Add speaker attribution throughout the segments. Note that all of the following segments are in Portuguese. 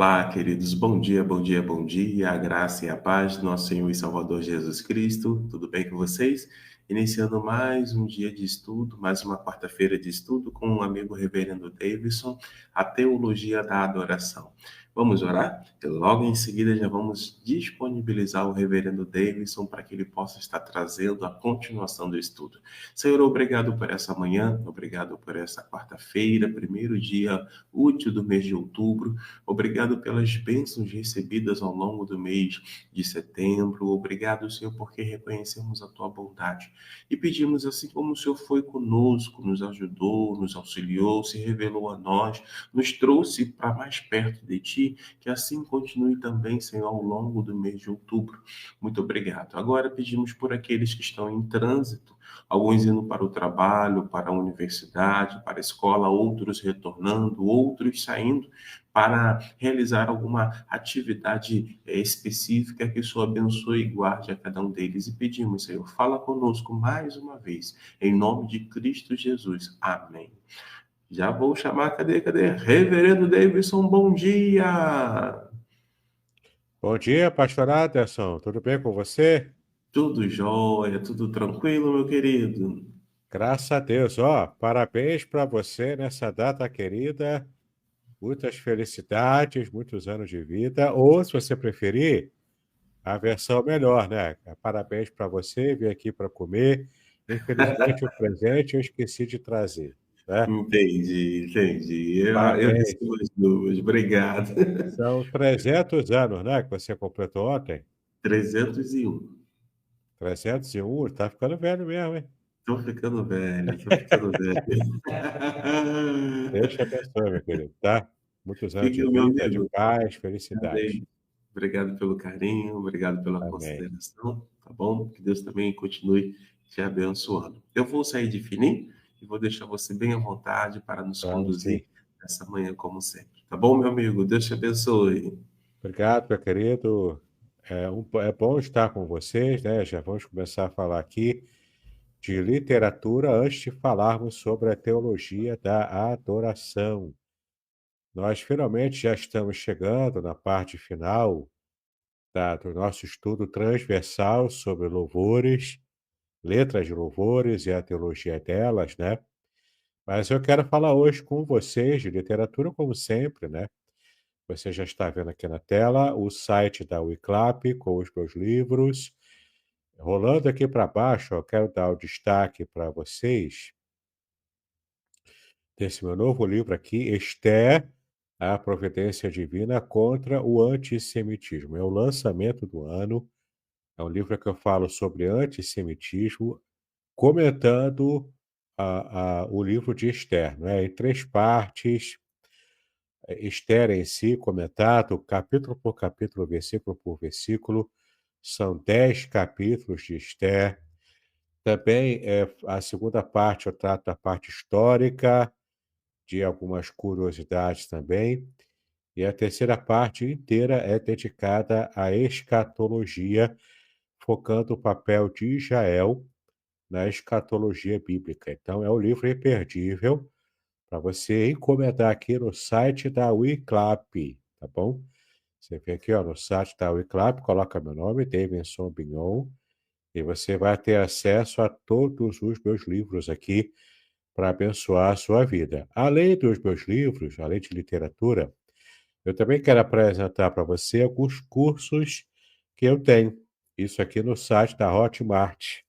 Speaker 1: Olá, queridos. Bom dia, bom dia, bom dia. A graça e a paz do nosso Senhor e Salvador Jesus Cristo. Tudo bem com vocês? Iniciando mais um dia de estudo, mais uma quarta-feira de estudo com o amigo Reverendo Davidson, a teologia da adoração. Vamos orar? E logo em seguida já vamos disponibilizar o Reverendo Davidson para que ele possa estar trazendo a continuação do estudo. Senhor, obrigado por essa manhã, obrigado por essa quarta-feira, primeiro dia útil do mês de outubro. Obrigado pelas bênçãos recebidas ao longo do mês de setembro. Obrigado, Senhor, porque reconhecemos a tua bondade. E pedimos, assim como o Senhor foi conosco, nos ajudou, nos auxiliou, se revelou a nós, nos trouxe para mais perto de ti, que assim continue também, Senhor, ao longo do mês de outubro. Muito obrigado. Agora pedimos por aqueles que estão em trânsito, alguns indo para o trabalho, para a universidade, para a escola, outros retornando, outros saindo para realizar alguma atividade específica, que o Senhor abençoe e guarde a cada um deles. E pedimos, Senhor, fala conosco mais uma vez, em nome de Cristo Jesus. Amém. Já vou chamar, cadê? Reverendo Davidson, bom dia!
Speaker 2: Bom dia, pastor Aderson. Tudo bem com você?
Speaker 1: Tudo jóia, tudo tranquilo, meu querido?
Speaker 2: Graças a Deus. Ó, parabéns para você nessa data querida. Muitas felicidades, muitos anos de vida. Ou, se você preferir, a versão melhor, né? Parabéns para você, vim aqui para comer. Infelizmente, o presente eu esqueci de trazer, né?
Speaker 1: Entendi. Eu
Speaker 2: Parabéns.
Speaker 1: recebo as duas, obrigado.
Speaker 2: São 300 anos, né, que você completou ontem.
Speaker 1: 301.
Speaker 2: 301, tá ficando velho mesmo, hein?
Speaker 1: Tô ficando velho.
Speaker 2: Deus te abençoe, meu querido, tá? Muitos anos de
Speaker 1: Fica, meu
Speaker 2: vida, de
Speaker 1: amigo.
Speaker 2: paz, felicidade.
Speaker 1: Amém. Obrigado pelo carinho, obrigado pela
Speaker 2: Amém.
Speaker 1: consideração, tá bom? Que Deus também continue te abençoando. Eu vou sair de fininho e vou deixar você bem à vontade para nos
Speaker 2: Vamos sim.
Speaker 1: conduzir nessa manhã, como sempre. Tá bom, meu amigo? Deus te abençoe.
Speaker 2: Obrigado, meu querido. É bom estar com vocês, né? Já vamos começar a falar aqui de literatura antes de falarmos sobre a teologia da adoração. Nós finalmente já estamos chegando na parte final do nosso estudo transversal sobre louvores, letras de louvores e a teologia delas, né? Mas eu quero falar hoje com vocês de literatura, como sempre, né? Você já está vendo aqui na tela o site da Wiclap com os meus livros. Rolando aqui para baixo, eu quero dar o destaque para vocês desse meu novo livro aqui, Esther, a Providência Divina contra o Antissemitismo. É o lançamento do ano. É um livro que eu falo sobre antissemitismo, comentando o livro de Esther, né? Em 3 partes. Esther em si, comentado capítulo por capítulo, versículo por versículo. São 10 capítulos de Esther. Também a segunda parte eu trato da parte histórica, de algumas curiosidades também. E a terceira parte inteira é dedicada à escatologia, focando o papel de Israel na escatologia bíblica. Então, é um livro imperdível para você encomendar aqui no site da Wiclap, tá bom? Você vem aqui, ó, no site da Wiclap, coloca meu nome, Davidson Bignon, e você vai ter acesso a todos os meus livros aqui para abençoar a sua vida. Além dos meus livros, além de literatura, eu também quero apresentar para você alguns cursos que eu tenho. Isso aqui no site da Hotmart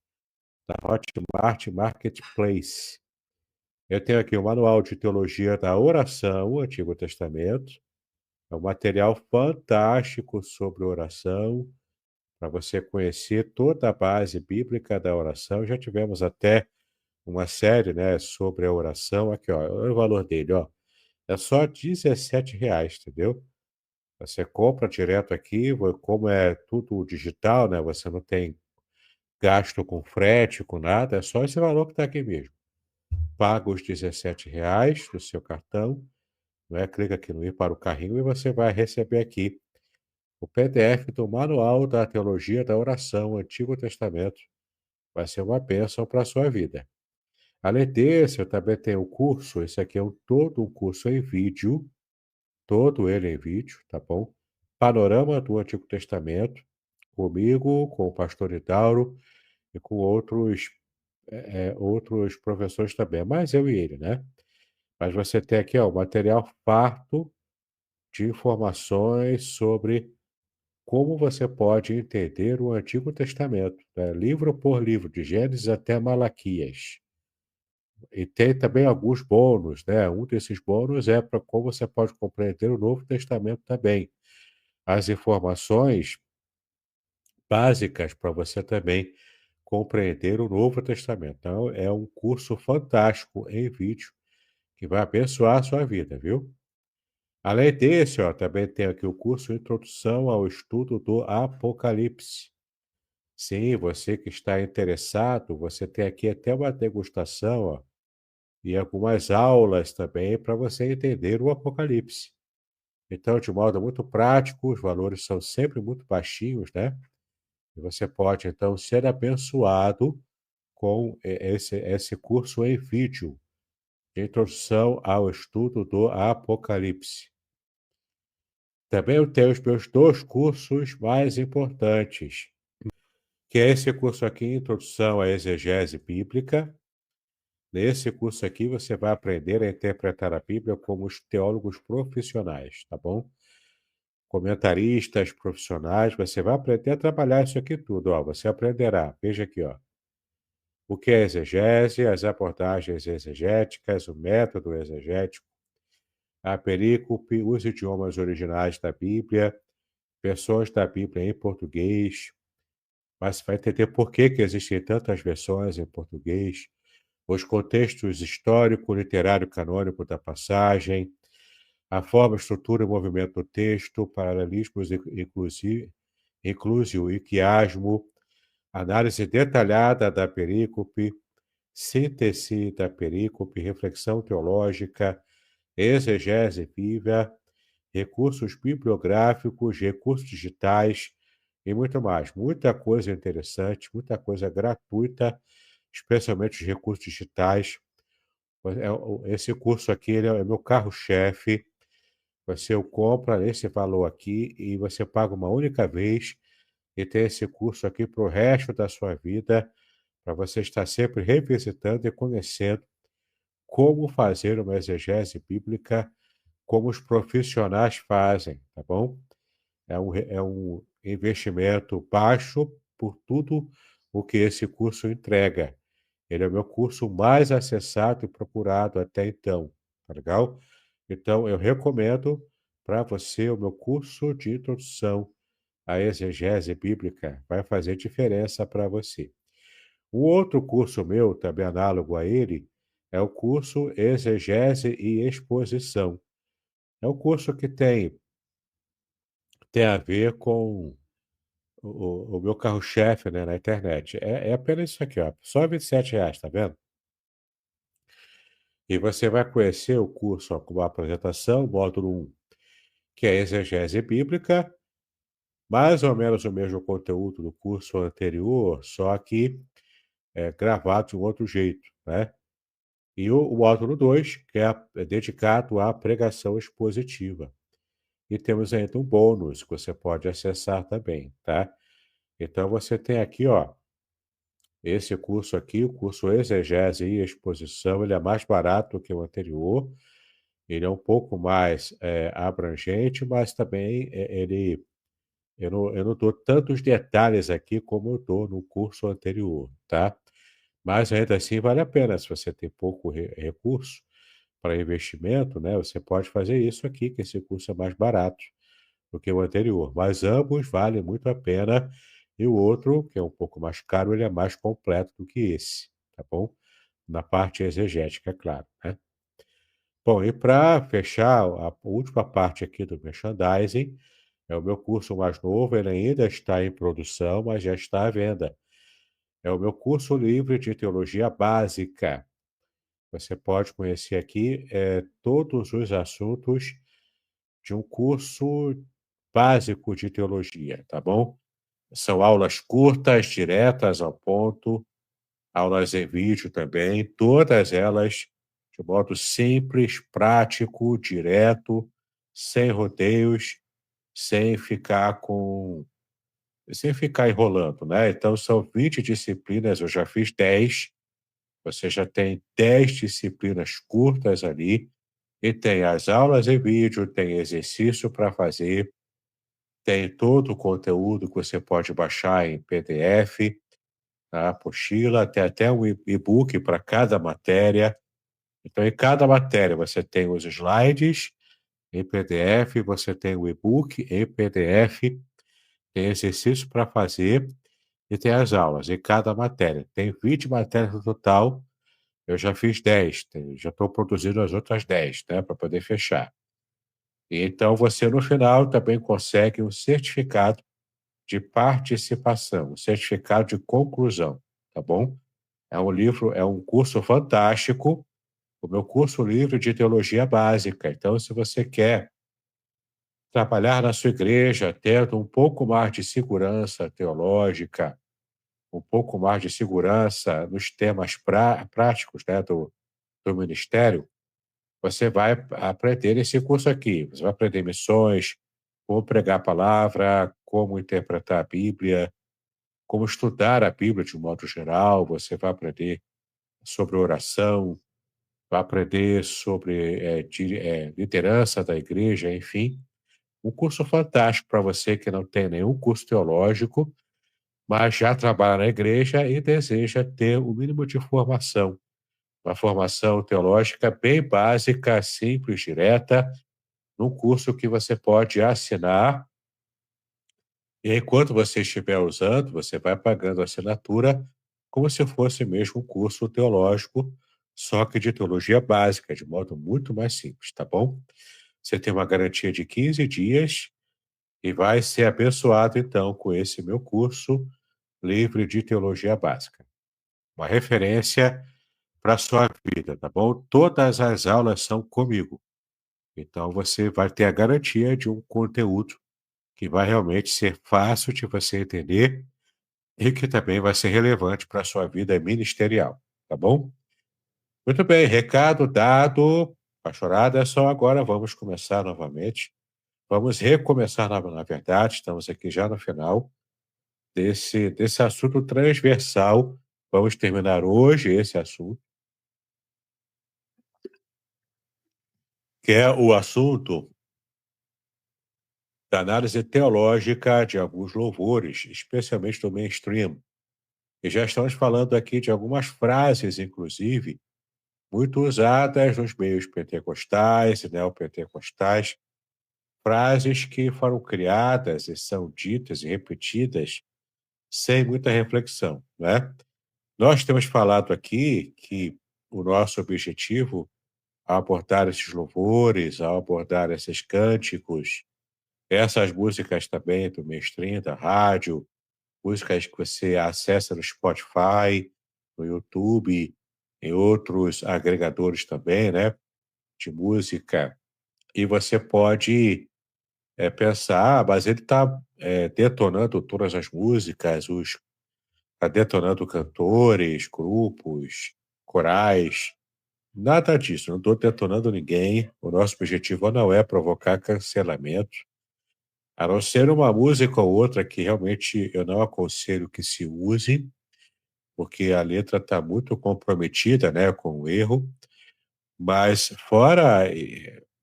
Speaker 2: Marketplace. Eu tenho aqui o Manual de Teologia da Oração, o Antigo Testamento. É um material fantástico sobre oração, para você conhecer toda a base bíblica da oração. Já tivemos até uma série, né, sobre a oração. Aqui, ó, olha o valor dele, ó. É só R$ 17, entendeu? Você compra direto aqui, como é tudo digital, né? Você não tem gasto com frete, com nada, é só esse valor que está aqui mesmo. Paga os R$ 17 do seu cartão, né? Clica aqui no ir para o carrinho e você vai receber aqui o PDF do Manual da Teologia da Oração, Antigo Testamento. Vai ser uma bênção para a sua vida. Além desse, eu também tenho um curso, esse aqui é todo um curso em vídeo, todo ele em vídeo, tá bom? Panorama do Antigo Testamento, comigo, com o pastor Idauro e com outros professores também, mas eu e ele, né? Mas você tem aqui, ó, o material farto de informações sobre como você pode entender o Antigo Testamento, né? Livro por livro, de Gênesis até Malaquias. E tem também alguns bônus, né? Um desses bônus é para como você pode compreender o Novo Testamento também. As informações básicas para você também compreender o Novo Testamento. Então, é um curso fantástico em vídeo que vai abençoar a sua vida, viu? Além desse, ó, também tem aqui o curso Introdução ao Estudo do Apocalipse. Sim, você que está interessado, você tem aqui até uma degustação, ó, e algumas aulas também para você entender o Apocalipse. Então, de modo muito prático, os valores são sempre muito baixinhos, né? E você pode, então, ser abençoado com esse curso em vídeo, de Introdução ao Estudo do Apocalipse. Também eu tenho os meus dois cursos mais importantes, que é esse curso aqui, Introdução à Exegese Bíblica. Nesse curso aqui você vai aprender a interpretar a Bíblia como os teólogos profissionais, tá bom? Comentaristas profissionais, você vai aprender a trabalhar isso aqui tudo, ó. Você aprenderá, veja aqui, ó. O que é exegese, as abordagens exegéticas, o método exegético, a perícope, os idiomas originais da Bíblia, versões da Bíblia em português, mas você vai entender por que existem tantas versões em português, os contextos histórico, literário, canônico da passagem, a forma, estrutura e movimento do texto, paralelismos, inclusio e quiasmo, análise detalhada da perícope, síntese da perícope, reflexão teológica, exegese viva, recursos bibliográficos, recursos digitais e muito mais. Muita coisa interessante, muita coisa gratuita, especialmente os recursos digitais. Esse curso aqui ele é meu carro-chefe. Você o compra nesse valor aqui e você paga uma única vez e tem esse curso aqui para o resto da sua vida, para você estar sempre revisitando e conhecendo como fazer uma exegese bíblica, como os profissionais fazem, tá bom? É um investimento baixo por tudo o que esse curso entrega. Ele é o meu curso mais acessado e procurado até então, tá legal? Então, eu recomendo para você o meu curso de introdução à exegese bíblica. Vai fazer diferença para você. O outro curso meu, também análogo a ele, é o curso Exegese e Exposição. É um curso que tem a ver com o meu carro-chefe, né, na internet. É apenas isso aqui, ó, só R$ 27, tá vendo? E você vai conhecer o curso ó, com uma apresentação, módulo 1, que é Exegese Bíblica, mais ou menos o mesmo conteúdo do curso anterior, só que gravado de um outro jeito, né? E o módulo 2, que é dedicado à pregação expositiva. E temos ainda um bônus que você pode acessar também, tá? Então você tem aqui, ó, esse curso aqui, o curso Exegese e Exposição, ele é mais barato que o anterior, ele é um pouco mais abrangente, mas também eu não dou tantos detalhes aqui como eu dou no curso anterior, tá? Mas ainda assim vale a pena, se você tem pouco recurso para investimento, né? Você pode fazer isso aqui, que esse curso é mais barato do que o anterior. Mas ambos valem muito a pena. E o outro, que é um pouco mais caro, ele é mais completo do que esse, tá bom? Na parte exegética, é claro, né? Bom, e para fechar a última parte aqui do merchandising, é o meu curso mais novo, ele ainda está em produção, mas já está à venda. É o meu curso livre de teologia básica. Você pode conhecer aqui todos os assuntos de um curso básico de teologia, tá bom? São aulas curtas, diretas ao ponto, aulas em vídeo também, todas elas de modo simples, prático, direto, sem rodeios, sem ficar com sem ficar enrolando, né. Então são 20 disciplinas, eu já fiz 10. Você já tem 10 disciplinas curtas ali, e tem as aulas em vídeo, tem exercício para fazer, tem todo o conteúdo que você pode baixar em PDF, a apostila, tem até um e-book para cada matéria. Então, em cada matéria, você tem os slides em PDF, você tem o e-book em PDF, tem exercício para fazer e tem as aulas em cada matéria. Tem 20 matérias no total, eu já fiz 10, já estou produzindo as outras 10, né, para poder fechar. E então você, no final, também consegue um certificado de participação, um certificado de conclusão, tá bom? É um curso fantástico, o meu curso livre de teologia básica. Então, se você quer trabalhar na sua igreja tendo um pouco mais de segurança teológica, um pouco mais de segurança nos temas práticos, né, do ministério, você vai aprender esse curso aqui. Você vai aprender missões, como pregar a palavra, como interpretar a Bíblia, como estudar a Bíblia de um modo geral. Você vai aprender sobre oração, vai aprender sobre liderança da igreja, enfim. Um curso fantástico para você que não tem nenhum curso teológico, mas já trabalha na igreja e deseja ter o mínimo de formação. Uma formação teológica bem básica, simples, direta, num curso que você pode assinar. E enquanto você estiver usando, você vai pagando a assinatura como se fosse mesmo um curso teológico, só que de teologia básica, de modo muito mais simples, tá bom? Você tem uma garantia de 15 dias e vai ser abençoado, então, com esse meu curso livre de teologia básica. Uma referência para a sua vida, tá bom? Todas as aulas são comigo. Então, você vai ter a garantia de um conteúdo que vai realmente ser fácil de você entender e que também vai ser relevante para a sua vida ministerial, tá bom? Muito bem, recado dado, pastorada, só agora vamos começar novamente. Vamos recomeçar, na verdade, estamos aqui já no final desse assunto transversal. Vamos terminar hoje esse assunto, que é o assunto da análise teológica de alguns louvores, especialmente do mainstream. E já estamos falando aqui de algumas frases, inclusive, muito usadas nos meios pentecostais e neopentecostais, frases que foram criadas e são ditas e repetidas sem muita reflexão, né? Nós temos falado aqui que o nosso objetivo ao abordar esses louvores, ao abordar esses cânticos, essas músicas também do mainstream, da rádio, músicas que você acessa no Spotify, no YouTube, em outros agregadores também, né, de música, e você pode pensar, mas ele está detonando todas as músicas, está detonando cantores, grupos, corais. Nada disso, não estou detonando ninguém. O nosso objetivo não é provocar cancelamento, a não ser uma música ou outra que realmente eu não aconselho que se use, porque a letra está muito comprometida, né, com o erro. Mas fora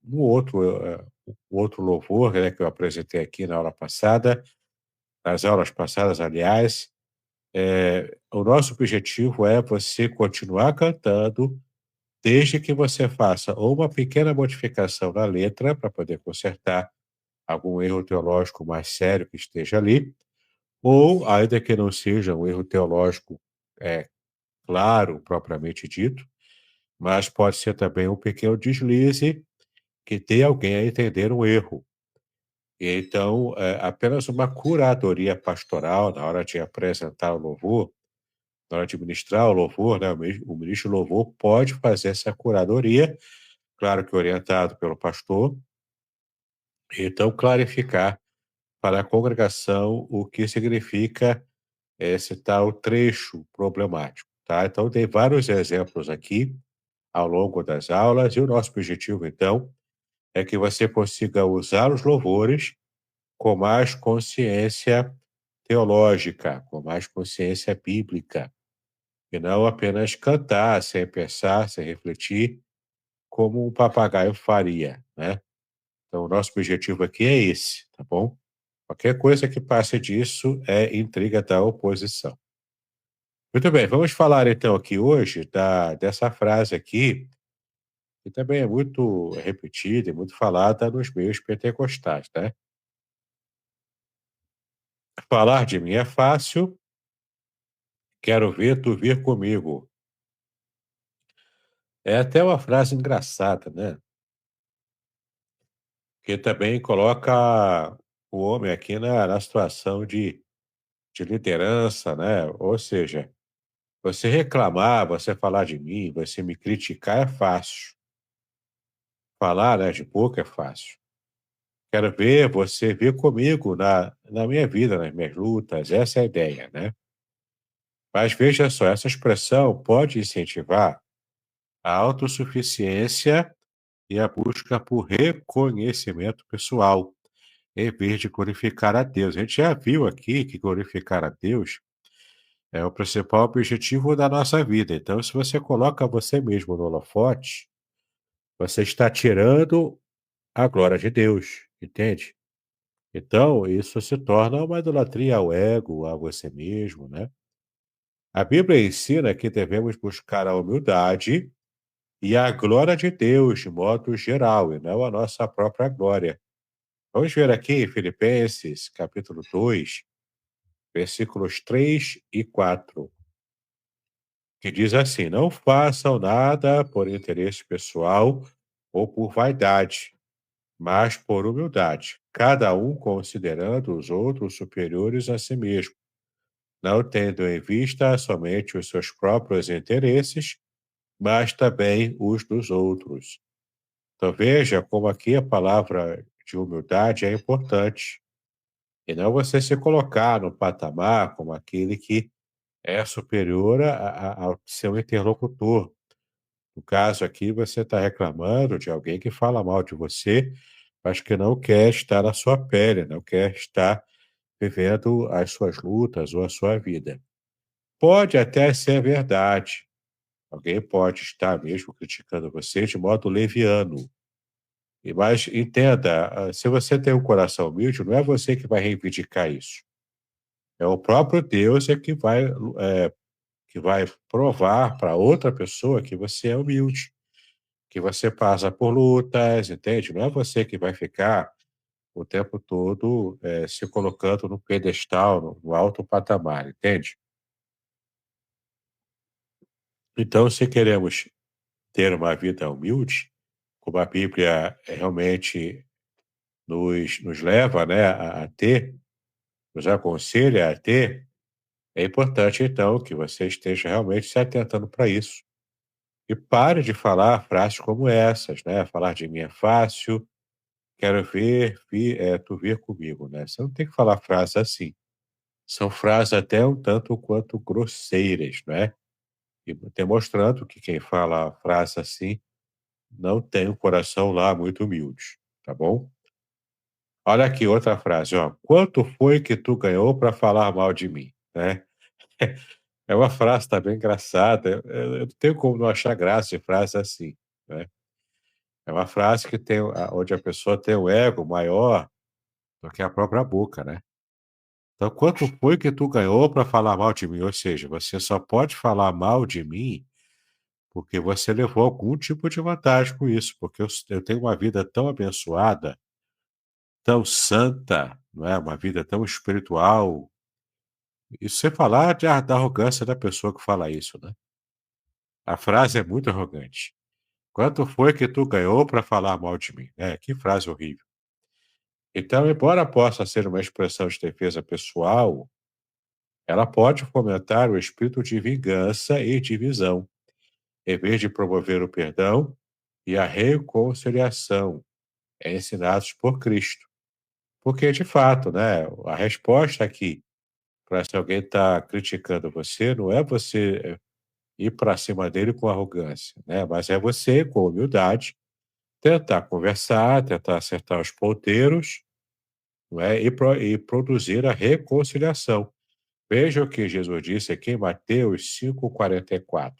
Speaker 2: um outro louvor, né, que eu apresentei aqui na aula passada, nas aulas passadas, aliás, o nosso objetivo é você continuar cantando, desde que você faça ou uma pequena modificação na letra para poder consertar algum erro teológico mais sério que esteja ali, ou, ainda que não seja um erro teológico é, claro, propriamente dito, mas pode ser também um pequeno deslize que dê alguém a entender um erro. E então, apenas uma curadoria pastoral na hora de apresentar o louvor, na hora de ministrar o louvor, né, o ministro do louvor pode fazer essa curadoria, claro que orientado pelo pastor, e então clarificar para a congregação o que significa esse tal trecho problemático, tá? Então, tem vários exemplos aqui ao longo das aulas, e o nosso objetivo, então, é que você consiga usar os louvores com mais consciência teológica, com mais consciência bíblica, e não apenas cantar sem pensar, sem refletir, como um papagaio faria, né? Então, o nosso objetivo aqui é esse, tá bom? Qualquer coisa que passe disso é intriga da oposição. Muito bem, vamos falar então aqui hoje dessa frase aqui, que também é muito repetida e muito falada nos meios pentecostais, né? Falar de mim é fácil, quero ver tu vir comigo. É até uma frase engraçada, né? Que também coloca o homem aqui na situação de liderança, né? Ou seja, você reclamar, você falar de mim, você me criticar é fácil. Falar, né, de pouco é fácil. Quero ver você vir comigo na minha vida, nas minhas lutas, essa é a ideia, né? Mas veja só, essa expressão pode incentivar a autossuficiência e a busca por reconhecimento pessoal, em vez de glorificar a Deus. A gente já viu aqui que glorificar a Deus é o principal objetivo da nossa vida. Então, se você coloca você mesmo no holofote, você está tirando a glória de Deus, entende? Então, isso se torna uma idolatria ao ego, a você mesmo, né? A Bíblia ensina que devemos buscar a humildade e a glória de Deus de modo geral, e não a nossa própria glória. Vamos ver aqui em Filipenses, capítulo 2, versículos 3 e 4, que diz assim: Não façam nada por interesse pessoal ou por vaidade, mas por humildade, cada um considerando os outros superiores a si mesmo, não tendo em vista somente os seus próprios interesses, mas também os dos outros. Então veja como aqui a palavra de humildade é importante, e não você se colocar no patamar como aquele que é superior ao seu interlocutor. No caso aqui, você está reclamando de alguém que fala mal de você, mas que não quer estar na sua pele, não quer estar vivendo as suas lutas ou a sua vida. Pode até ser verdade. Alguém pode estar mesmo criticando você de modo leviano. Mas entenda, se você tem um coração humilde, não é você que vai reivindicar isso. É o próprio Deus que vai provar para outra pessoa que você é humilde, que você passa por lutas, entende? Não é você que vai ficar o tempo todo se colocando no pedestal, no alto patamar, entende? Então, se queremos ter uma vida humilde, como a Bíblia realmente nos leva, né, a ter, nos aconselha a ter, é importante, então, que você esteja realmente se atentando para isso. E pare de falar frases como essas, né? Falar de mim é fácil, quero ver, tu vir comigo, né? Você não tem que falar frases assim. São frases até um tanto quanto grosseiras, né? E demonstrando que quem fala frase assim não tem o coração lá muito humilde, tá bom? Olha aqui outra frase, ó. Quanto foi que tu ganhou para falar mal de mim, né? É uma frase também engraçada. Eu não tenho como não achar graça de frase assim, né? É uma frase que tem onde a pessoa tem o ego maior do que a própria boca, né? Então, quanto foi que tu ganhou para falar mal de mim? Ou seja, você só pode falar mal de mim porque você levou algum tipo de vantagem com isso, porque eu tenho uma vida tão abençoada, tão santa, não é? Uma vida tão espiritual. E sem falar da arrogância da pessoa que fala isso, né? A frase é muito arrogante. Quanto foi que tu ganhou para falar mal de mim? É, que frase horrível. Então, embora possa ser uma expressão de defesa pessoal, ela pode fomentar o espírito de vingança e divisão, em vez de promover o perdão e a reconciliação ensinados por Cristo. Porque, de fato, né, a resposta aqui para se alguém está criticando você, não é você ir para cima dele com arrogância, né, mas é você, com humildade, tentar conversar, tentar acertar os ponteiros, não é? E produzir a reconciliação. Veja o que Jesus disse aqui em Mateus 5,44.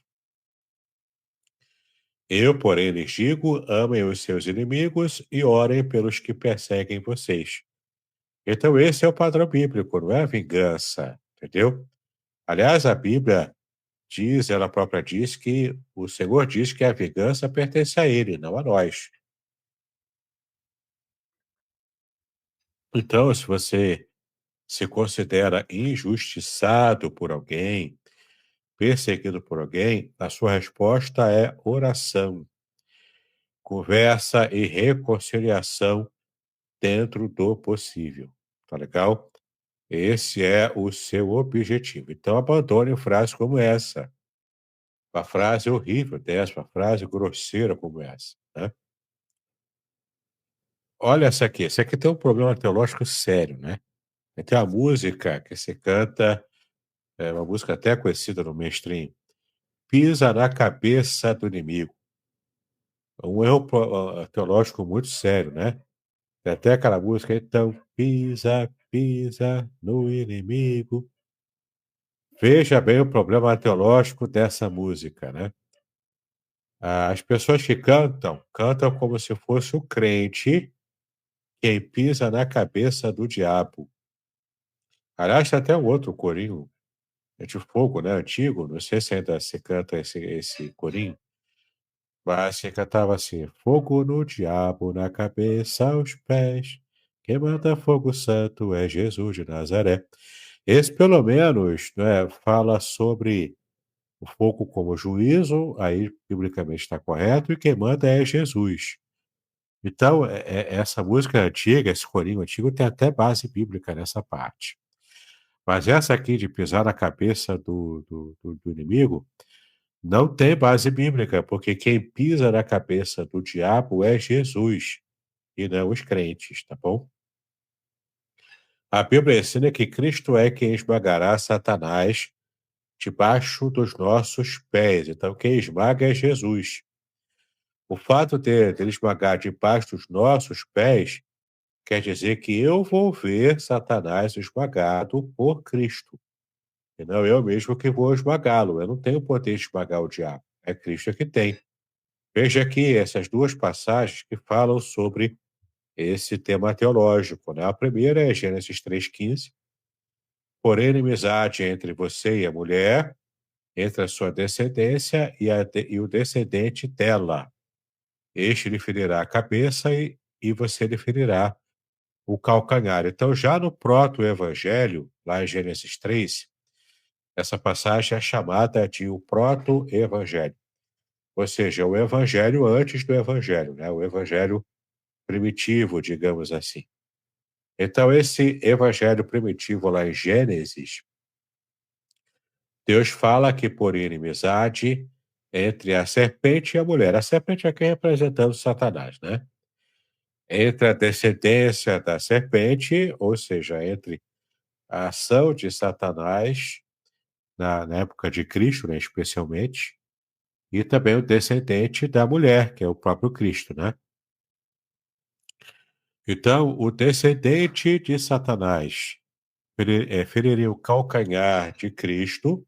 Speaker 2: Eu, porém, lhes digo: amem os seus inimigos e orem pelos que perseguem vocês. Então, esse é o padrão bíblico, não é a vingança, entendeu? Aliás, a Bíblia diz, ela própria diz que o Senhor diz que a vingança pertence a Ele, não a nós. Então, se você se considera injustiçado por alguém, perseguido por alguém, a sua resposta é oração, conversa e reconciliação dentro do possível. Tá legal? Esse é o seu objetivo. Então, abandone frases como essa, uma frase horrível dessa, uma frase grosseira como essa, né? Olha essa aqui tem um problema teológico sério, né? Tem uma música que se canta, é uma música até conhecida no mainstream, pisa na cabeça do inimigo. Um erro teológico muito sério, né? Tem até aquela música, então, pisa, pisa no inimigo. Veja bem o problema teológico dessa música, né? As pessoas que cantam, cantam como se fosse o crente quem pisa na cabeça do diabo. Aliás, tem até um outro corinho de fogo, né, antigo, não sei se ainda se canta esse corinho, mas se cantava assim: fogo no diabo, na cabeça, aos pés, quem manda fogo santo é Jesus de Nazaré. Esse, pelo menos, né, fala sobre o fogo como juízo, aí biblicamente está correto, e quem manda é Jesus. Então, essa música antiga, esse corinho antigo, tem até base bíblica nessa parte. Mas essa aqui de pisar na cabeça do inimigo não tem base bíblica, porque quem pisa na cabeça do diabo é Jesus e não os crentes, tá bom? A Bíblia ensina que Cristo é quem esmagará Satanás debaixo dos nossos pés. Então, quem esmaga é Jesus. O fato de ele esmagar debaixo dos nossos pés quer dizer que eu vou ver Satanás esmagado por Cristo. E não eu mesmo que vou esmagá-lo. Eu não tenho poder de esmagar o diabo. É Cristo que tem. Veja aqui essas duas passagens que falam sobre esse tema teológico, né? A primeira é Gênesis 3,15. Porém, inimizade entre você e a mulher, entre a sua descendência e o descendente dela. Este lhe ferirá a cabeça e você lhe ferirá o calcanhar. Então, já no proto-evangelho, lá em Gênesis 3, essa passagem é chamada de o proto-evangelho. Ou seja, o evangelho antes do evangelho, né? O evangelho primitivo, digamos assim. Então, esse evangelho primitivo lá em Gênesis, Deus fala que por inimizade entre a serpente e a mulher. A serpente aqui representando Satanás, né? Entre a descendência da serpente, ou seja, entre a ação de Satanás na época de Cristo, né, especialmente, e também o descendente da mulher, que é o próprio Cristo, né? Então, o descendente de Satanás feriria o calcanhar de Cristo,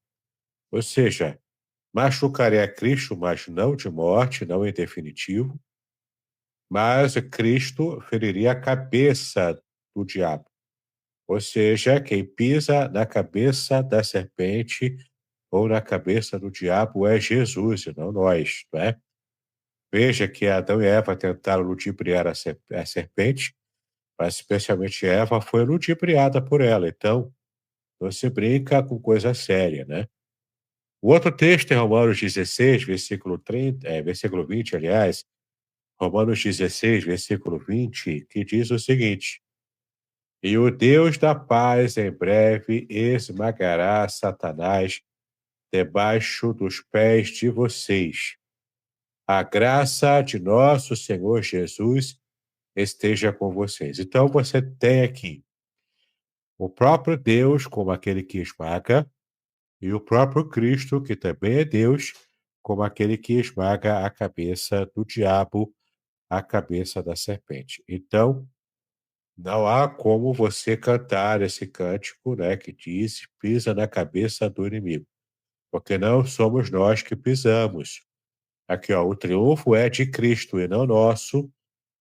Speaker 2: ou seja, machucaria Cristo, mas não de morte, não em definitivo, mas Cristo feriria a cabeça do diabo. Ou seja, quem pisa na cabeça da serpente ou na cabeça do diabo é Jesus, e não nós, não é? Veja que Adão e Eva tentaram ludibriar a serpente, mas especialmente Eva foi ludibriada por ela. Então, não se brinca com coisa séria, né? O outro texto é Romanos 16, versículo 30, versículo 20, aliás, Romanos 16, versículo 20, que diz o seguinte: E o Deus da paz em breve esmagará Satanás debaixo dos pés de vocês. A graça de nosso Senhor Jesus esteja com vocês. Então você tem aqui o próprio Deus como aquele que esmaga e o próprio Cristo, que também é Deus, como aquele que esmaga a cabeça do diabo a cabeça da serpente. Então, não há como você cantar esse cântico, né, que diz: "Pisa na cabeça do inimigo", porque não somos nós que pisamos. Aqui, ó, o triunfo é de Cristo e não nosso,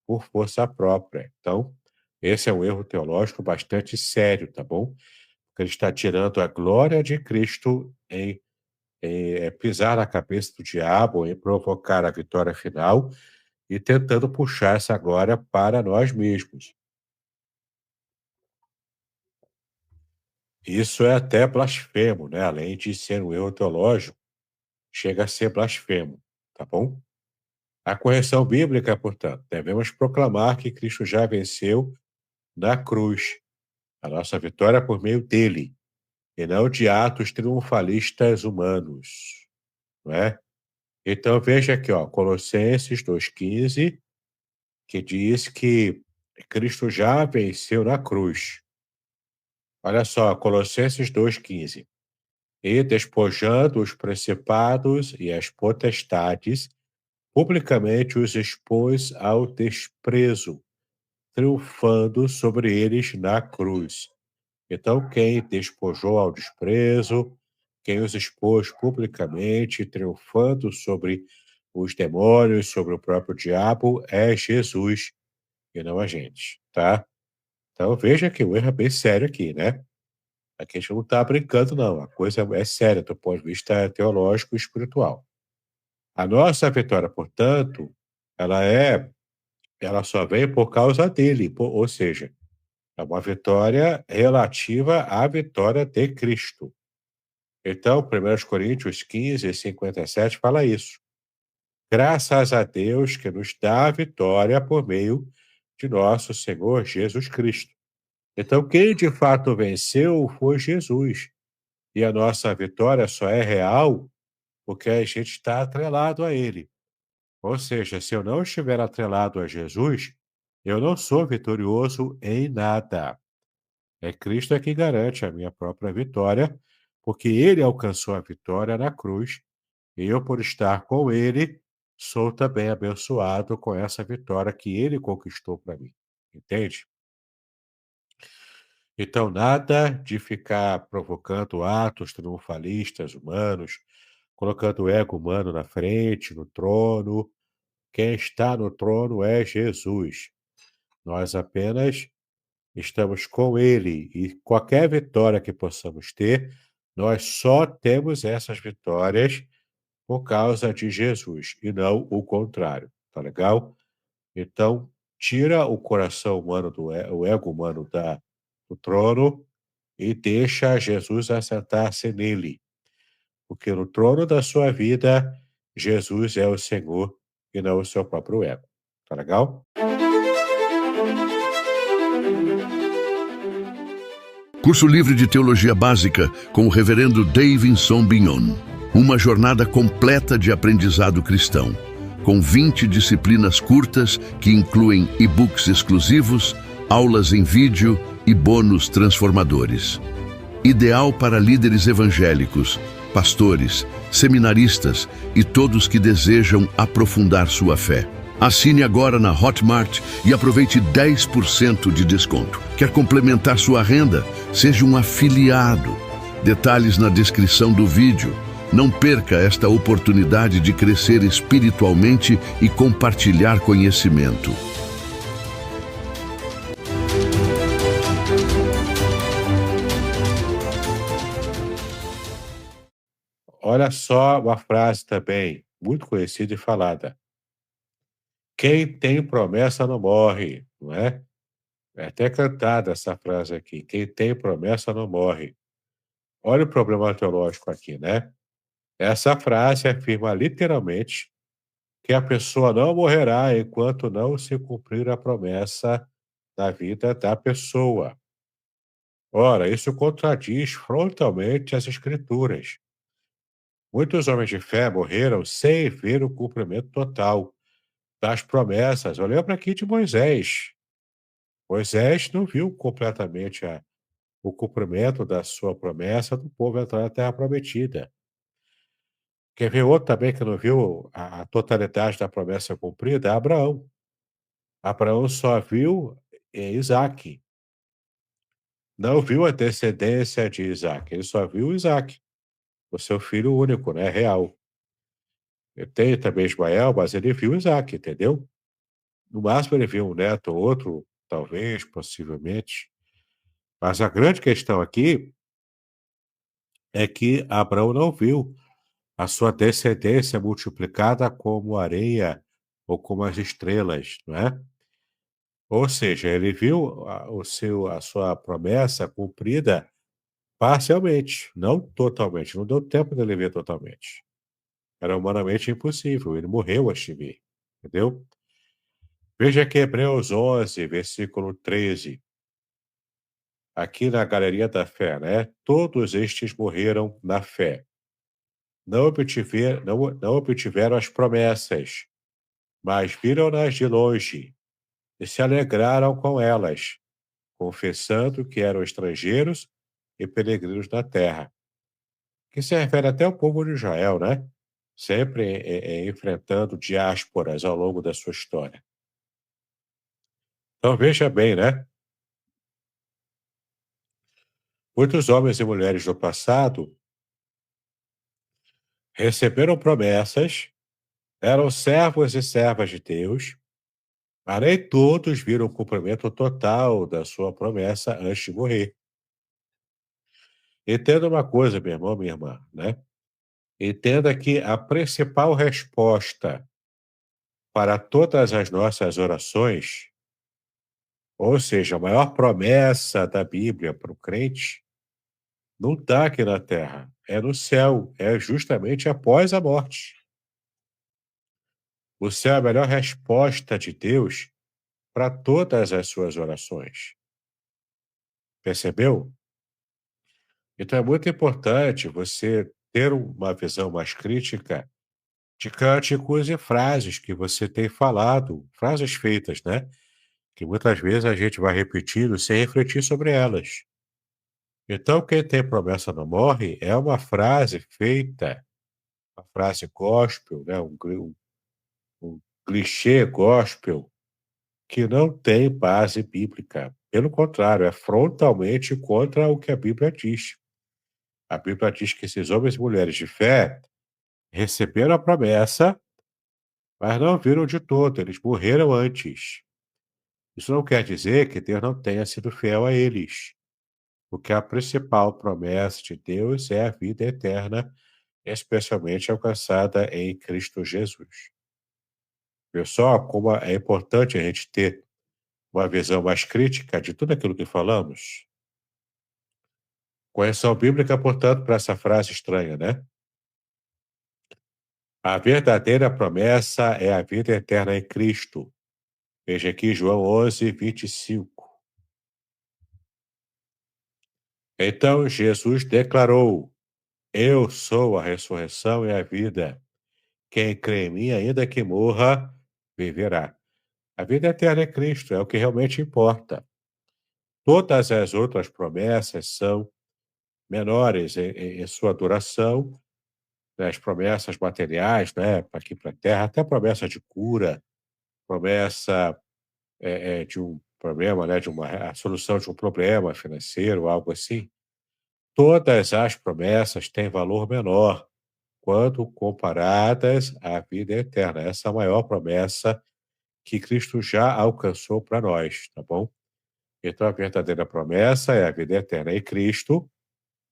Speaker 2: por força própria. Então, esse é um erro teológico bastante sério, tá bom? Porque ele está tirando a glória de Cristo em pisar na cabeça do diabo, em provocar a vitória final e tentando puxar essa glória para nós mesmos. Isso é até blasfemo, né? Além de ser um erro teológico, chega a ser blasfemo, tá bom? A correção bíblica, portanto, devemos proclamar que Cristo já venceu na cruz, a nossa vitória por meio dele, e não de atos triunfalistas humanos, não é? Então veja aqui, ó, Colossenses 2,15, que diz que Cristo já venceu na cruz. Olha só, Colossenses 2,15. E despojando os principados e as potestades, publicamente os expôs ao desprezo, triunfando sobre eles na cruz. Então, quem despojou ao desprezo, quem os expôs publicamente, triunfando sobre os demônios, sobre o próprio diabo, é Jesus e não a gente, tá? Então, veja que o erro é bem sério aqui, né? Aqui a gente não está brincando, não. A coisa é séria do ponto de vista teológico e espiritual. A nossa vitória, portanto, ela é, ela só vem por causa dele, ou seja, é uma vitória relativa à vitória de Cristo. Então, 1 Coríntios 15:57 fala isso. Graças a Deus que nos dá a vitória por meio de nosso Senhor Jesus Cristo. Então, quem de fato venceu foi Jesus. E a nossa vitória só é real porque a gente está atrelado a Ele. Ou seja, se eu não estiver atrelado a Jesus, eu não sou vitorioso em nada. É Cristo que garante a minha própria vitória, porque Ele alcançou a vitória na cruz, e eu, por estar com Ele, sou também abençoado com essa vitória que Ele conquistou para mim. Entende? Então, nada de ficar provocando atos triunfalistas humanos, colocando o ego humano na frente, no trono. Quem está no trono é Jesus. Nós apenas estamos com Ele e qualquer vitória que possamos ter, nós só temos essas vitórias por causa de Jesus e não o contrário. Tá legal? Então, tira o coração humano o ego humano do trono e deixa Jesus assentar-se nele, porque no trono da sua vida, Jesus é o Senhor e não o seu próprio ego. Tá legal?
Speaker 3: Curso livre de Teologia Básica com o Reverendo Davidson Bignon. Uma jornada completa de aprendizado cristão, com 20 disciplinas curtas que incluem e-books exclusivos, aulas em vídeo e bônus transformadores. Ideal para líderes evangélicos, pastores, seminaristas e todos que desejam aprofundar sua fé. Assine agora na Hotmart e aproveite 10% de desconto. Quer complementar sua renda? Seja um afiliado. Detalhes na descrição do vídeo. Não perca esta oportunidade de crescer espiritualmente e compartilhar conhecimento.
Speaker 2: Olha só uma frase também muito conhecida e falada. Quem tem promessa não morre, não é? É até cantada essa frase aqui. Quem tem promessa não morre. Olha o problema teológico aqui, né? Essa frase afirma literalmente que a pessoa não morrerá enquanto não se cumprir a promessa da vida da pessoa. Ora, isso contradiz frontalmente as Escrituras. Muitos homens de fé morreram sem ver o cumprimento total das promessas. Eu lembro aqui de Moisés. Moisés não viu completamente o cumprimento da sua promessa do povo entrar na Terra Prometida. Quer ver outro também que não viu a totalidade da promessa cumprida? É Abraão. Abraão só viu Isaac, não viu a descendência de Isaac, ele só viu Isaac, o seu filho único, né, real. Ele tem também Ismael, mas ele viu Isaac, entendeu? No máximo ele viu um neto ou outro, talvez, possivelmente. Mas a grande questão aqui é que Abraão não viu a sua descendência multiplicada como areia ou como as estrelas, não é? Ou seja, ele viu a sua promessa cumprida parcialmente, não totalmente, não deu tempo dele ver totalmente. Era humanamente impossível, ele morreu antes de ver, entendeu? Veja que Hebreus 11, versículo 13, aqui na Galeria da Fé, né? Todos estes morreram na fé. Não obtiveram as promessas, mas viram-nas de longe e se alegraram com elas, confessando que eram estrangeiros e peregrinos na terra. Que se refere até ao povo de Israel, né? Sempre enfrentando diásporas ao longo da sua história. Então veja bem, né? Muitos homens e mulheres do passado receberam promessas, eram servos e servas de Deus, mas nem todos viram o cumprimento total da sua promessa antes de morrer. Entenda uma coisa, meu irmão, minha irmã, né? Entenda que a principal resposta para todas as nossas orações, ou seja, a maior promessa da Bíblia para o crente, não está aqui na terra, é no céu, é justamente após a morte. O céu é a melhor resposta de Deus para todas as suas orações. Percebeu? Então é muito importante você ter uma visão mais crítica de cânticos e frases que você tem falado, frases feitas, né? Que muitas vezes a gente vai repetindo sem refletir sobre elas. Então, quem tem promessa não morre é uma frase feita, uma frase gospel, né? Um clichê gospel que não tem base bíblica. Pelo contrário, é frontalmente contra o que a Bíblia diz. A Bíblia diz que esses homens e mulheres de fé receberam a promessa, mas não viram de todo, eles morreram antes. Isso não quer dizer que Deus não tenha sido fiel a eles, porque a principal promessa de Deus é a vida eterna, especialmente alcançada em Cristo Jesus. Viu só como é importante a gente ter uma visão mais crítica de tudo aquilo que falamos? Correção bíblica, portanto, para essa frase estranha, né? A verdadeira promessa é a vida eterna em Cristo. Veja aqui João 11, 25. Então Jesus declarou: Eu sou a ressurreição e a vida. Quem crê em mim, ainda que morra, viverá. A vida eterna é Cristo, é o que realmente importa. Todas as outras promessas são menores em sua duração, né, as promessas materiais, né, aqui para a Terra, até promessa de cura, promessa de um problema, né, a solução de um problema financeiro, algo assim. Todas as promessas têm valor menor quando comparadas à vida eterna. Essa é a maior promessa que Cristo já alcançou para nós, tá bom? Então, a verdadeira promessa é a vida eterna em Cristo.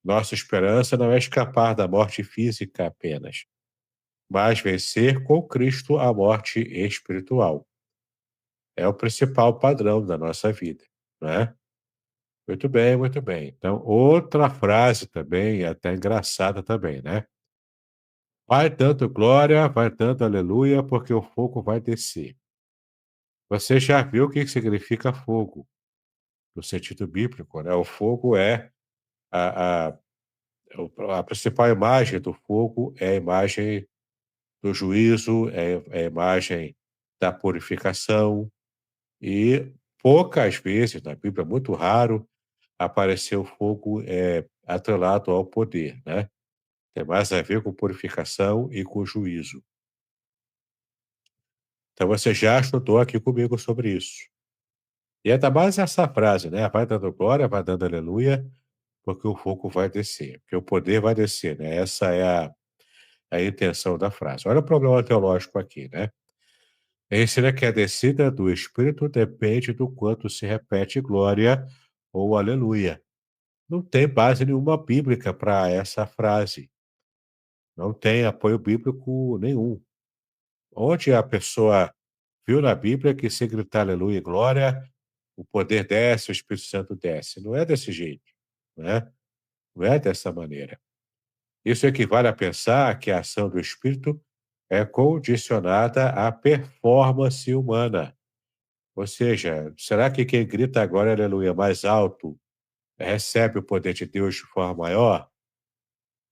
Speaker 2: Nossa esperança não é escapar da morte física apenas, mas vencer com Cristo a morte espiritual. É o principal padrão da nossa vida, não é? Muito bem, muito bem. Então, outra frase também, até engraçada também, né? Vai dando glória, vai dando aleluia, porque o fogo vai descer. Você já viu o que significa fogo, no sentido bíblico, né? O fogo é a, a, a principal imagem do fogo é a imagem do juízo, é a imagem da purificação, e poucas vezes, na Bíblia, muito raro, apareceu fogo atrelado ao poder, né? Tem mais a ver com purificação e com juízo. Então você já estudou aqui comigo sobre isso. E é da base essa frase, né? Vai dando glória, vai dando aleluia, porque o fogo vai descer, porque o poder vai descer, né? Essa é a intenção da frase. Olha o problema teológico aqui, né? Ensina que a descida do Espírito depende do quanto se repete glória ou aleluia. Não tem base nenhuma bíblica para essa frase. Não tem apoio bíblico nenhum. Onde a pessoa viu na Bíblia que se gritar aleluia e glória, o poder desce, o Espírito Santo desce. Não é desse jeito, né? Não é dessa maneira. Isso equivale a pensar que a ação do Espírito é condicionada à performance humana. Ou seja, será que quem grita agora aleluia mais alto recebe o poder de Deus de forma maior,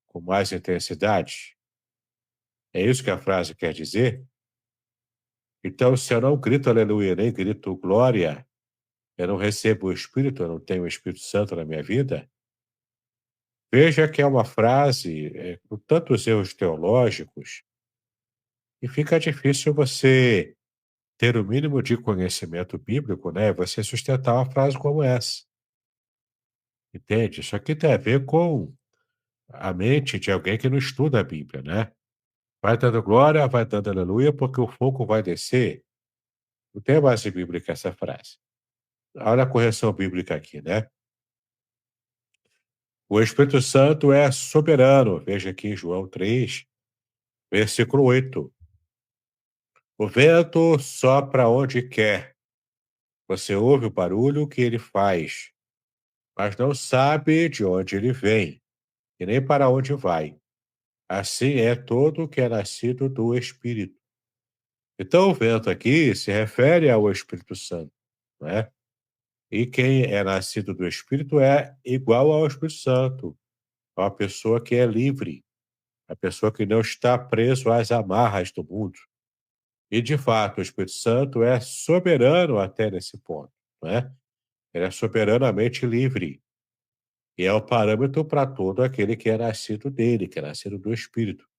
Speaker 2: com mais intensidade? É isso que a frase quer dizer? Então, se eu não grito aleluia, nem grito glória, eu não recebo o Espírito, eu não tenho o Espírito Santo na minha vida? Veja que é uma frase com tantos erros teológicos e fica difícil você ter o mínimo de conhecimento bíblico, né? Você sustentar uma frase como essa, entende? Isso aqui tem a ver com a mente de alguém que não estuda a Bíblia, né? Vai dando glória, vai dando aleluia, porque o fogo vai descer. Não tem base bíblica essa frase. Olha a correção bíblica aqui, né? O Espírito Santo é soberano. Veja aqui em João 3, versículo 8. O vento sopra onde quer. Você ouve o barulho que ele faz, mas não sabe de onde ele vem e nem para onde vai. Assim é todo o que é nascido do Espírito. Então, o vento aqui se refere ao Espírito Santo, né? E quem é nascido do Espírito é igual ao Espírito Santo, é uma pessoa que é livre, a pessoa que não está preso às amarras do mundo. E, de fato, o Espírito Santo é soberano até nesse ponto, né? Ele é soberanamente livre. E é o parâmetro para todo aquele que é nascido dele, que é nascido do Espírito.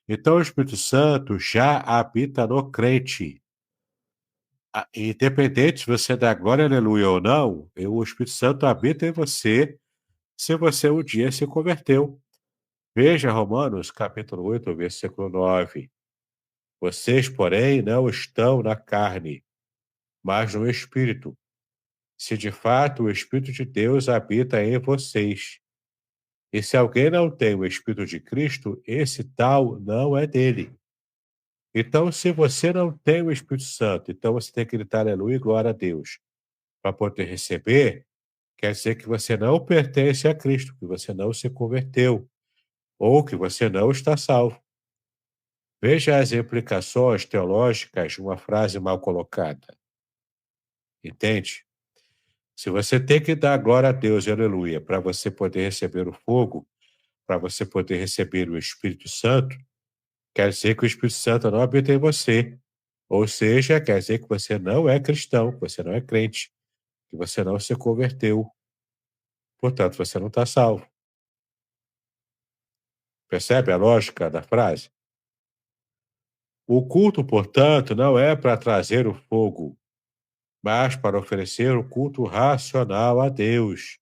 Speaker 2: Então, o Espírito Santo já habita no crente. Independente se você dá glória, aleluia ou não, o Espírito Santo habita em você se você um dia se converteu. Veja Romanos, capítulo 8, versículo 9. Vocês, porém, não estão na carne, mas no Espírito. Se de fato o Espírito de Deus habita em vocês. E se alguém não tem o Espírito de Cristo, esse tal não é dele. Então, se você não tem o Espírito Santo, então você tem que gritar aleluia e glória a Deus. Para poder receber, quer dizer que você não pertence a Cristo, que você não se converteu, ou que você não está salvo. Veja as implicações teológicas de uma frase mal colocada. Entende? Se você tem que dar glória a Deus e aleluia para você poder receber o fogo, para você poder receber o Espírito Santo, quer dizer que o Espírito Santo não habita em você. Ou seja, quer dizer que você não é cristão, que você não é crente, que você não se converteu. Portanto, você não está salvo. Percebe a lógica da frase? O culto, portanto, não é para trazer o fogo, mas para oferecer o culto racional a Deus.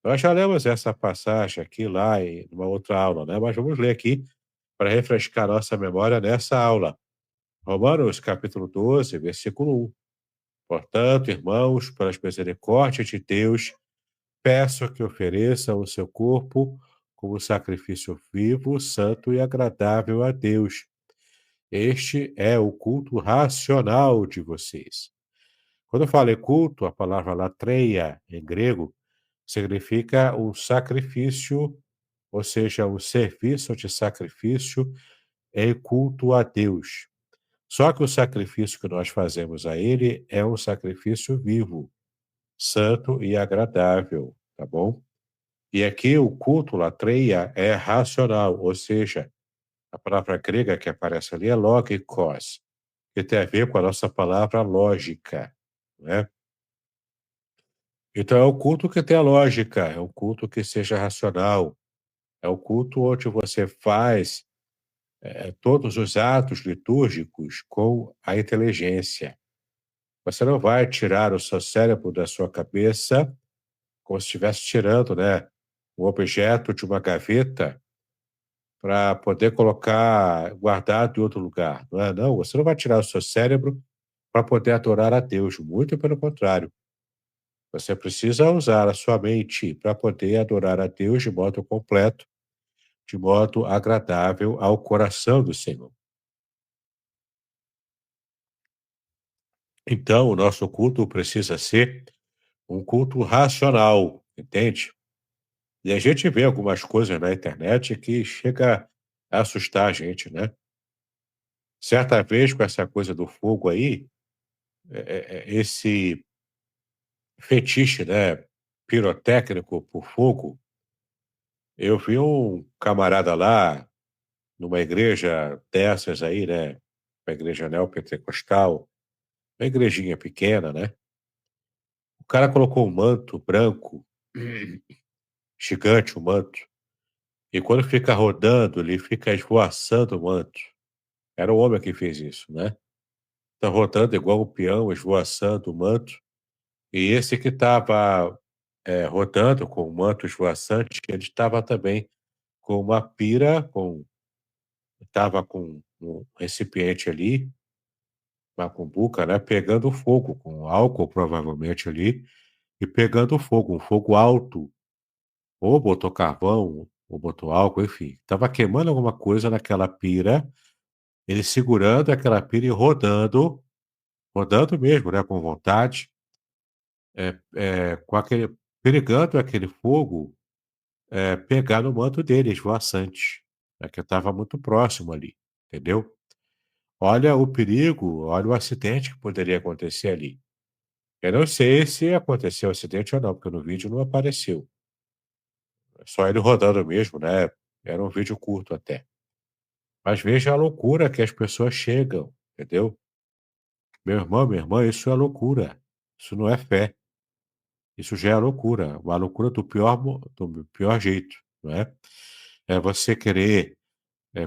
Speaker 2: Nós já lemos essa passagem aqui lá em uma outra aula, né? Mas vamos ler aqui para refrescar nossa memória nessa aula. Romanos capítulo 12, versículo 1. Portanto, irmãos, pelas misericórdias de Deus, peço que ofereçam o seu corpo como sacrifício vivo, santo e agradável a Deus. Este é o culto racional de vocês. Quando eu falo em culto, a palavra latreia, em grego, significa um sacrifício, ou seja, um serviço de sacrifício em culto a Deus. Só que o sacrifício que nós fazemos a Ele é um sacrifício vivo, santo e agradável, tá bom? E aqui o culto latreia é racional, ou seja, a palavra grega que aparece ali é logikos, que tem a ver com a nossa palavra lógica, né? Então é o culto que tem a lógica, é um culto que seja racional, é o culto onde você faz todos os atos litúrgicos com a inteligência. Você não vai tirar o seu cérebro da sua cabeça como se estivesse tirando, né, um objeto de uma gaveta para poder colocar guardado em outro lugar, não é? Não, você não vai tirar o seu cérebro para poder adorar a Deus, muito pelo contrário. Você precisa usar a sua mente para poder adorar a Deus de modo completo, de modo agradável ao coração do Senhor. Então, o nosso culto precisa ser um culto racional, entende? E a gente vê algumas coisas na internet que chega a assustar a gente, né? Certa vez, com essa coisa do fogo aí, esse fetiche, né, pirotécnico por fogo, eu vi um camarada lá, numa igreja dessas aí, né, uma igreja neopentecostal, uma igrejinha pequena, né? O cara colocou um manto branco, gigante o manto, e quando fica rodando, ele fica esvoaçando o manto. Era o homem que fez isso, né? Tá rodando igual um peão, esvoaçando o manto. E esse que estava rodando com o manto esvoaçante, ele estava também com uma pira, estava com um recipiente ali, uma cumbuca, né, pegando fogo, com álcool provavelmente ali, e pegando fogo, um fogo alto. Ou botou carvão, ou botou álcool, enfim. Estava queimando alguma coisa naquela pira, ele segurando aquela pira e rodando, rodando mesmo, né, com vontade, com aquele perigando aquele fogo, pegar no manto dele, esvoaçante, né, que estava muito próximo ali, entendeu? Olha o perigo, olha o acidente que poderia acontecer ali. Eu não sei se aconteceu acidente ou não, porque no vídeo não apareceu. É só ele rodando mesmo, né? Era um vídeo curto até. Mas veja a loucura que as pessoas chegam, entendeu? Meu irmão, minha irmã, isso é loucura. Isso não é fé. Isso já é loucura. Uma loucura do pior jeito, não é? É você querer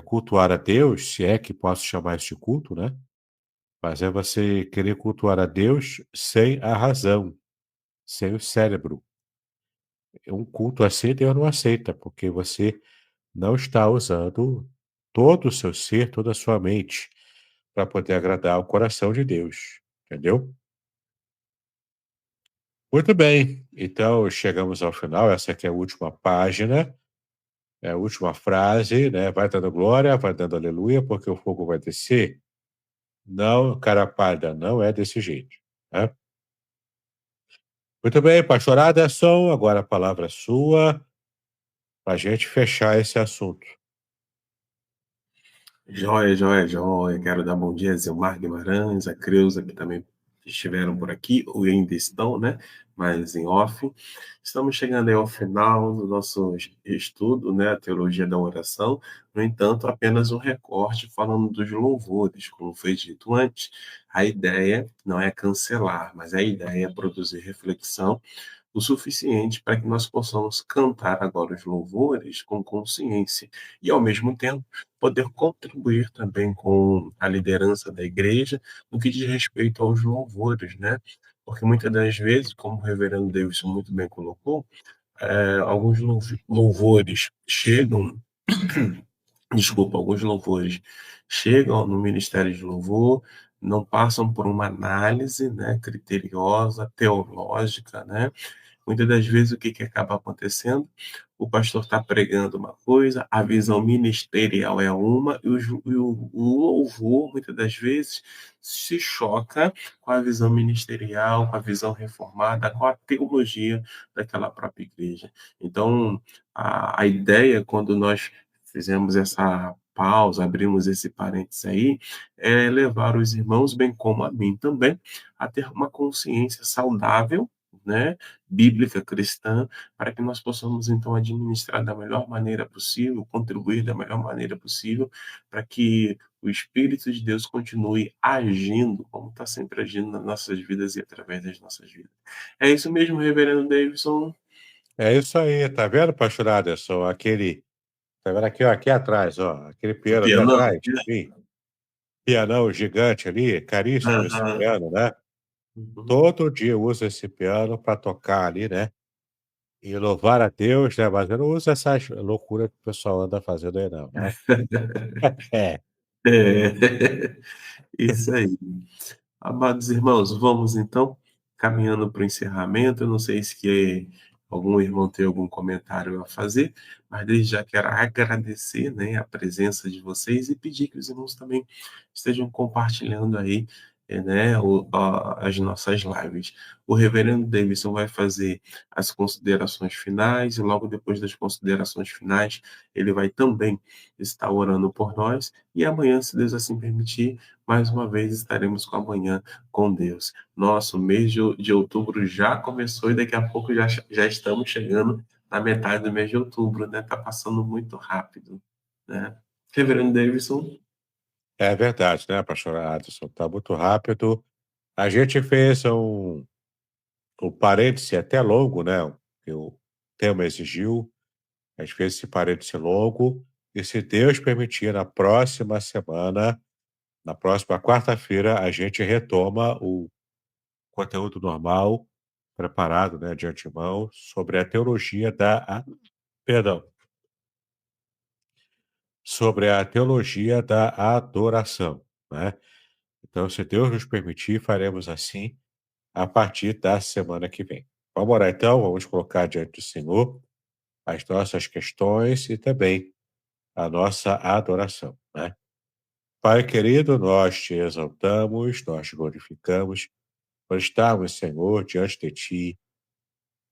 Speaker 2: cultuar a Deus, se é que posso chamar isso de culto, né? Mas é você querer cultuar a Deus sem a razão, sem o cérebro. Um culto assim Deus não aceita, porque você não está usando todo o seu ser, toda a sua mente para poder agradar o coração de Deus, entendeu? Muito bem, então chegamos ao final, essa aqui é a última página, é a última frase, né? Vai dando glória, vai dando aleluia, porque o fogo vai descer. Não, cara pálida, não é desse jeito, né? Muito bem, pastor Aderson, agora a palavra é sua, para a gente fechar esse assunto.
Speaker 1: Joia, joia, joia. Quero dar bom dia a Zilmar Guimarães, a Creuza, que também estiveram por aqui, ou ainda estão, né? Mas em off. Estamos chegando aí ao final do nosso estudo, né? A teologia da oração. No entanto, apenas um recorte falando dos louvores. Como foi dito antes, a ideia não é cancelar, mas a ideia é produzir reflexão o suficiente para que nós possamos cantar agora os louvores com consciência e, ao mesmo tempo, poder contribuir também com a liderança da igreja no que diz respeito aos louvores, né? Porque muitas das vezes, como o reverendo Davidson muito bem colocou, alguns louvores chegam, desculpa, alguns louvores chegam no Ministério de Louvor, não passam por uma análise, né, criteriosa, teológica, né? Muitas das vezes, o que, que acaba acontecendo? O pastor está pregando uma coisa, a visão ministerial é uma, o louvor, muitas das vezes, se choca com a visão ministerial, com a visão reformada, com a teologia daquela própria igreja. Então, a ideia, quando nós fizemos essa pausa, abrimos esse parênteses aí, é levar os irmãos, bem como a mim também, a ter uma consciência saudável, né, bíblica cristã, para que nós possamos então administrar da melhor maneira possível, contribuir da melhor maneira possível, para que o Espírito de Deus continue agindo, como está sempre agindo nas nossas vidas e através das nossas vidas. É isso mesmo, Reverendo Davidson.
Speaker 2: É isso aí, tá vendo, pastor Aderson? Aquele Tá vendo aqui, ó, aqui atrás, ó, aquele
Speaker 1: O
Speaker 2: piano ali
Speaker 1: pianão?
Speaker 2: atrás, sim, pianão gigante ali, caríssimo esse
Speaker 1: Aham.
Speaker 2: piano, né.
Speaker 1: Uhum.
Speaker 2: Todo dia eu uso esse piano para tocar ali, né, e louvar a Deus, né, mas eu não uso essas loucura que o pessoal anda fazendo aí não, né. É.
Speaker 1: É, isso aí. Amados irmãos, vamos então caminhando para o encerramento. Eu não sei se algum irmão tem algum comentário a fazer, mas desde já quero agradecer, né, a presença de vocês e pedir que os irmãos também estejam compartilhando aí, né, as nossas lives. O reverendo Davidson vai fazer as considerações finais e logo depois das considerações finais, ele vai também estar orando por nós e amanhã, se Deus assim permitir, mais uma vez estaremos com amanhã com Deus. Nosso mês de outubro já começou e daqui a pouco já estamos chegando na metade do mês de outubro, né? Tá passando muito rápido, né? Reverendo Davidson.
Speaker 2: É verdade, né, pastor Aderson, tá muito rápido. A gente fez um parêntese até longo, né, que o tema exigiu, a gente fez esse parêntese longo, e se Deus permitir, na próxima semana, na próxima quarta-feira, a gente retoma o conteúdo normal, preparado, né, de antemão, sobre a teologia perdão, sobre a teologia da adoração, né. Então, se Deus nos permitir, faremos assim a partir da semana que vem. Vamos orar então, vamos colocar diante do Senhor as nossas questões e também a nossa adoração, né? Pai querido, nós te exaltamos, nós te glorificamos por estarmos, Senhor, diante de ti,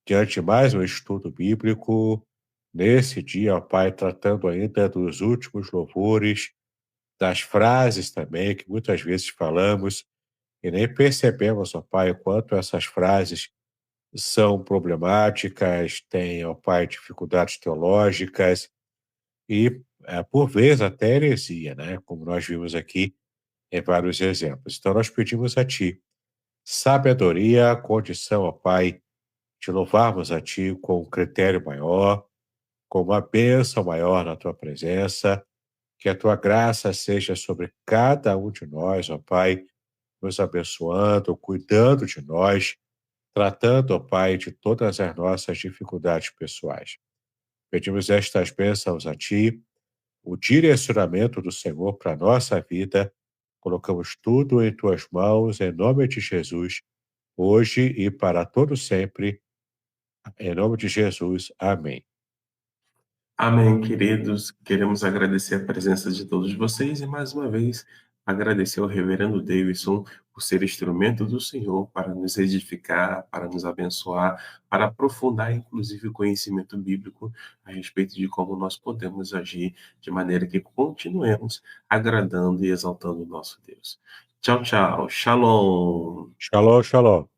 Speaker 2: diante de mais um estudo bíblico, nesse dia, ó Pai, tratando ainda dos últimos louvores, das frases também que muitas vezes falamos e nem percebemos, ó Pai, o quanto essas frases são problemáticas, têm, ó Pai, dificuldades teológicas e, por vezes, até heresia, né? Como nós vimos aqui em vários exemplos. Então, nós pedimos a Ti sabedoria, condição, ó Pai, de louvarmos a Ti com um critério maior, com uma bênção maior na Tua presença, que a Tua graça seja sobre cada um de nós, ó Pai, nos abençoando, cuidando de nós, tratando, ó Pai, de todas as nossas dificuldades pessoais. Pedimos estas bênçãos a Ti, o direcionamento do Senhor para a nossa vida. Colocamos tudo em Tuas mãos, em nome de Jesus, hoje e para todo sempre. Em nome de Jesus. Amém.
Speaker 1: Amém, queridos. Queremos agradecer a presença de todos vocês e, mais uma vez, agradecer ao Reverendo Davidson por ser instrumento do Senhor para nos edificar, para nos abençoar, para aprofundar, inclusive, o conhecimento bíblico a respeito de como nós podemos agir de maneira que continuemos agradando e exaltando o nosso Deus. Tchau, tchau. Shalom.
Speaker 2: Shalom, shalom.